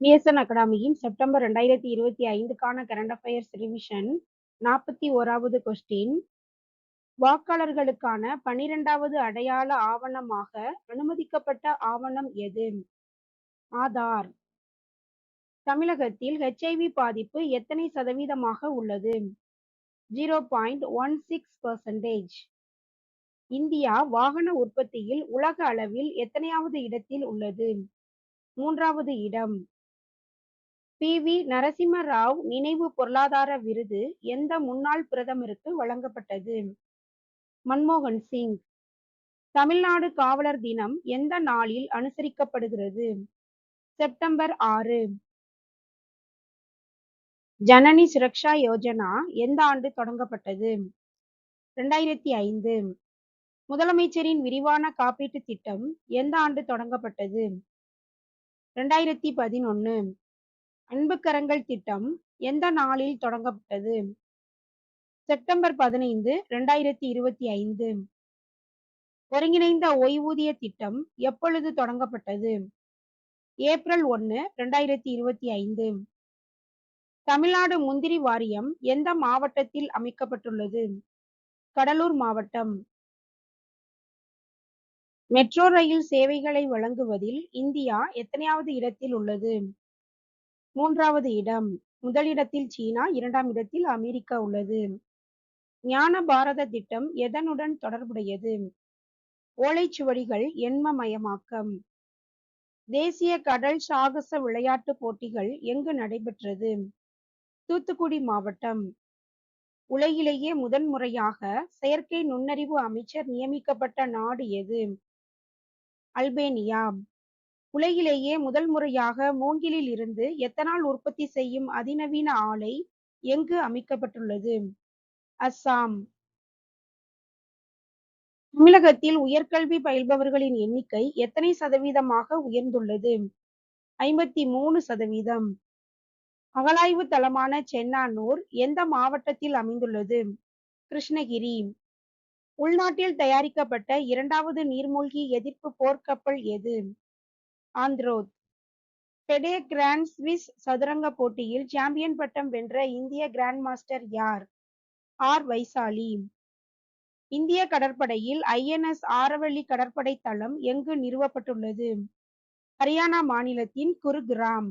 BSN அகாடமியின் September 2025க்கான current affairs revision 41வது கொஸ்டின். வாக்காளர்களுக்கான 12வது அடையாள ஆவணமாக அனுமதிக்கப்பட்ட ஆவணம் எது? ஆதார். தமிழகத்தில் HIV பாதிப்பு எத்தனை சதவீதமாக உள்ளது? 0.16%. இந்தியா வாகன உற்பத்தியில் உலக அளவில் எத்தனையாவது இடத்தில் உள்ளது? 3வது இடம். PV நரசிம்ம ராவ் நினைவு பொருளாதார விருது எந்த முன்னாள் பிரதமருக்கு வழங்கப்பட்டது? மன்மோகன் சிங். தமிழ்நாடு காவலர் தினம் எந்த நாளில் அனுசரிக்கப்படுகிறது? செப்டம்பர் 6. ஜனனி சுரக்ஷா யோஜனா எந்த ஆண்டு தொடங்கப்பட்டது? 2005. முதலமைச்சரின் விரிவான காப்பீட்டு திட்டம் எந்த ஆண்டு தொடங்கப்பட்டது? 2011. அன்புக்கரங்கள் திட்டம் எந்த நாளில் தொடங்கப்பட்டது? செப்டம்பர் 15, 2025. ஒருங்கிணைந்த ஓய்வூதிய திட்டம் எப்பொழுது தொடங்கப்பட்டது? ஏப்ரல் 1, 2025. தமிழ்நாடு முந்திரி வாரியம் எந்த மாவட்டத்தில் அமைக்கப்பட்டுள்ளது? கடலூர் மாவட்டம். மெட்ரோ ரயில் சேவைகளை வழங்குவதில் இந்தியா எத்தனையாவது இடத்தில் உள்ளது? 3வது இடம். முதலிடத்தில் சீனா, 2ஆம் இடத்தில் அமெரிக்கா உள்ளது. ஞான பாரத திட்டம் எதனுடன் தொடர்புடையது? ஓலைச்சுவடிகள் எண்மமயமாக்கம். தேசிய கடல் சாகச விளையாட்டு போட்டிகள் எங்கு நடைபெற்றது? தூத்துக்குடி மாவட்டம். உலகிலேயே முதன்முறையாக செயற்கை நுண்ணறிவு அமைச்சர் நியமிக்கப்பட்ட நாடு எது? அல்பேனியா. உலகிலேயே முதல் முறையாக மூங்கிலில் இருந்து எத்தனால் உற்பத்தி செய்யும் அதிநவீன ஆலை எங்கு அமைக்கப்பட்டுள்ளது? அஸ்ஸாம். தமிழகத்தில் உயர்கல்வி பயில்பவர்களின் எண்ணிக்கை எத்தனை சதவீதமாக உயர்ந்துள்ளது? 53%. அகழாய்வு தளமான சென்னானூர் எந்த மாவட்டத்தில் அமைந்துள்ளது? கிருஷ்ணகிரி. உள்நாட்டில் தயாரிக்கப்பட்ட 2வது நீர்மூழ்கி எதிர்ப்பு போர்க்கப்பல் எது? ஆந்த்ரோத். பெடே கிராண்ட் சுவிஸ் சதுரங்க போட்டியில் சாம்பியன் பட்டம் வென்ற இந்திய கிராண்ட் மாஸ்டர் யார்? ஆர் வைசாலி. இந்திய கடற்படையில் INS ஆரவல்லி கடற்படை தளம் எங்கு நிறுவப்பட்டுள்ளது? ஹரியானா மாநிலத்தின் குருகிராம்.